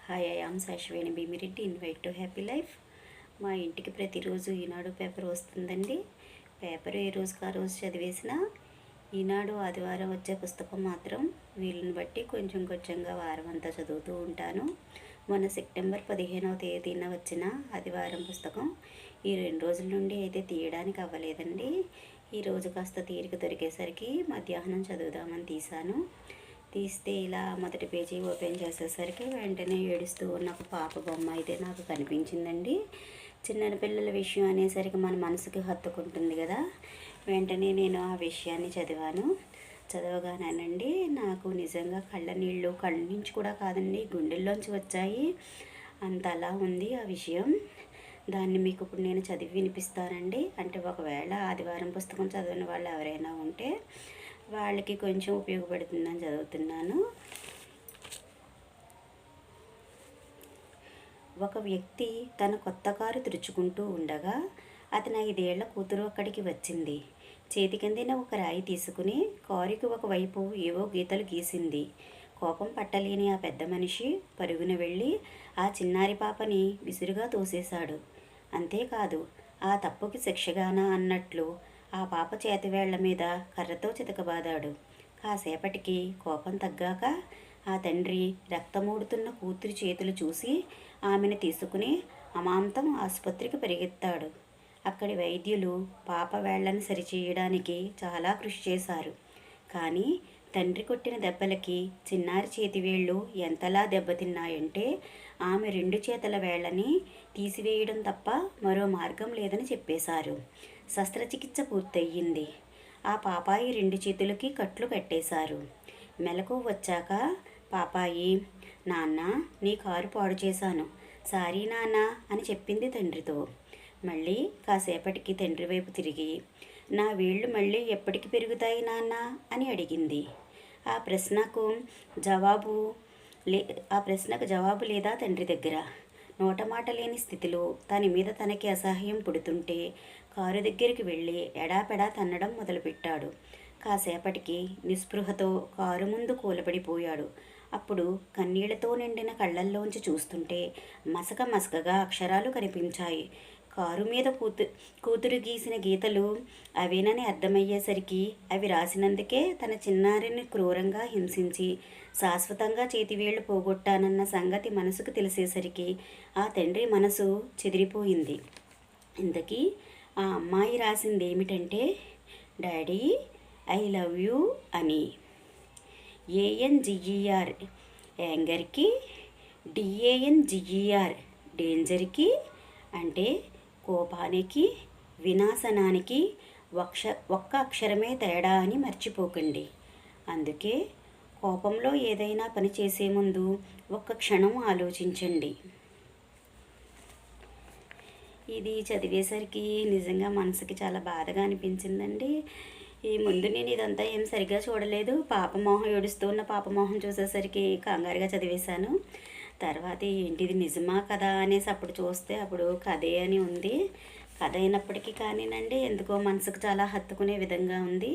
Hi, I am Shashveni Bhimireddy. Invite to happy life. మా ఇంటికి ప్రతిరోజు ఈనాడు పేపర్ వస్తుందండి. పేపర్ ఏ రోజుకి ఆ రోజు చదివేసిన ఈనాడు ఆదివారం వచ్చే పుస్తకం మాత్రం వీళ్ళని బట్టి కొంచెం కొంచెంగా వారం అంతా చదువుతూ ఉంటాను. మొన్న సెప్టెంబర్ 15వ తేదీన వచ్చిన ఆదివారం పుస్తకం ఈ 2 రోజుల నుండి అయితే తీయడానికి అవ్వలేదండి. ఈరోజు కాస్త తీరిక దొరికేసరికి మధ్యాహ్నం చదువుదామని తీస్తే ఇలా మొదటి పేజీ ఓపెన్ చేసేసరికి వెంటనే ఏడుస్తూ ఉన్న ఒక పాప బొమ్మ అయితే నాకు కనిపించిందండి. చిన్న పిల్లల విషయం అనేసరికి మన మనసుకి హత్తుకుంటుంది కదా. వెంటనే నేను ఆ విషయాన్ని చదవగానేనండి నాకు నిజంగా కళ్ళ నుంచి కూడా కాదండి, గుండెల్లోంచి వచ్చాయి. అంతలా ఉంది ఆ విషయం. దాన్ని మీకు ఇప్పుడు నేను చదివి వినిపిస్తానండి. అంటే ఒకవేళ ఆదివారం పుస్తకం చదివిన వాళ్ళు ఎవరైనా ఉంటే వాళ్ళకి కొంచెం ఉపయోగపడుతుందని చదువుతున్నాను. ఒక వ్యక్తి తన కొత్త కారు తుడుచుకుంటూ ఉండగా అతని 5 ఏళ్ల కూతురు అక్కడికి వచ్చింది. చేతికందిన ఒక రాయి తీసుకుని కారుకి ఒకవైపు ఏవో గీతలు గీసింది. కోపం పట్టలేని ఆ పెద్ద మనిషి పరుగున వెళ్ళి ఆ చిన్నారి పాపని విసురుగా తోసేశాడు. అంతేకాదు, ఆ తప్పుకి శిక్షగానా అన్నట్లు ఆ పాప చేతివేళ్ల మీద కర్రతో చితకబాదాడు. కాసేపటికి కోపం తగ్గాక ఆ తండ్రి రక్తమూడుతున్న కూతురి చేతులు చూసి ఆమెను తీసుకుని అమాంతం ఆసుపత్రికి పరిగెత్తాడు. అక్కడి వైద్యులు పాప వేళ్లను సరిచేయడానికి చాలా కృషి చేశారు. కానీ తండ్రి కొట్టిన దెబ్బలకి చిన్నారి చేతివేళ్లు ఎంతలా దెబ్బతిన్నాయంటే ఆమె 2 చేతుల వేళ్లని తీసివేయడం తప్ప మరో మార్గం లేదని చెప్పేశారు. శస్త్రచికిత్స పూర్తయింది. ఆ పాపాయి 2 చేతులకి కట్లు కట్టేశారు. మెలకు వచ్చాక పాపాయి, నాన్న, నీ కారు పాడు చేశాను, సారీ నాన్న అని చెప్పింది తండ్రితో. మళ్ళీ కాసేపటికి తండ్రి వైపు తిరిగి, నా వేళ్ళు మళ్ళీ ఎప్పటికి పెరుగుతాయి నాన్న అని అడిగింది. ఆ ప్రశ్నకు జవాబు లేదా తండ్రి దగ్గర. నోటమాట లేని స్థితిలో తన మీద తనకి అసహ్యం పుడుతుంటే కారు దగ్గరికి వెళ్ళి ఎడాపెడా తన్నడం మొదలుపెట్టాడు. కాసేపటికి నిస్పృహతో కారు ముందు కూలబడిపోయాడు. అప్పుడు కన్నీళ్లతో నిండిన కళ్ళల్లోంచి చూస్తుంటే మసకగా అక్షరాలు కనిపించాయి. కారు మీద కూతురు గీసిన గీతలు అవేనని అర్థమయ్యేసరికి అవి రాసినందుకే తన చిన్నారిని క్రూరంగా హింసించి శాశ్వతంగా చేతివేళ్లు పోగొట్టానన్న సంగతి మనసుకు తెలిసేసరికి ఆ తండ్రి మనసు చెదిరిపోయింది. ఇంతకీ ఆ అమ్మాయి రాసింది ఏమిటంటే, డాడీ ఐ లవ్ యూ అని. ANGER యాంగర్కి, DANGER డేంజర్కి, అంటే కోపానికి, వినాశనానికి ఒక్క అక్షరమే తేడా అని మర్చిపోకండి. అందుకే కోపంలో ఏదైనా పని చేసే ముందు ఒక్క క్షణం ఆలోచించండి. ఇది చదివేసరికి నిజంగా మనసుకి చాలా బాధగా అనిపించిందండి. ఈ ముందు నేను ఇదంతా ఏం సరిగ్గా చూడలేదు. ఏడుస్తున్న పాపమోహం చూసేసరికి కంగారుగా చదివేశాను. తర్వాత ఏంటిది నిజమా కదా అనేసి అప్పుడు చూస్తే అప్పుడు కథే అని ఉంది. కథ అయినప్పటికీ కానీనండి ఎందుకో మనసుకు చాలా హత్తుకునే విధంగా ఉంది.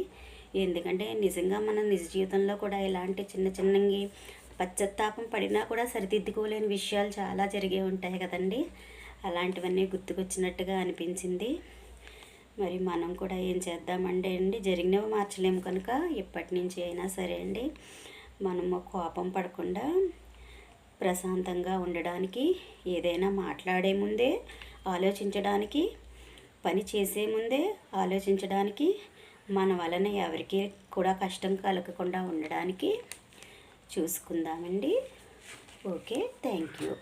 ఎందుకంటే నిజంగా మన నిజ జీవితంలో కూడా ఇలాంటి చిన్నవి పశ్చాత్తాపం పడినా కూడా సరిదిద్దుకోలేని విషయాలు చాలా జరిగే ఉంటాయి కదండి. అలాంటివన్నీ గుర్తుకొచ్చినట్టుగా అనిపించింది. మరి మనం కూడా ఏం చేద్దామంటే జరిగినవి మార్చలేము కనుక ఇప్పటి నుంచి అయినా సరే మనము కోపం పడకుండా ప్రశాంతంగా ఉండడానికి, ఏదైనా మాట్లాడే ముందే ఆలోచించడానికి, పని చేసే ముందే ఆలోచించడానికి, మన వలన ఎవరికి కూడా కష్టం కలగకుండా ఉండడానికి చూసుకుందామండి. Okay, thank you.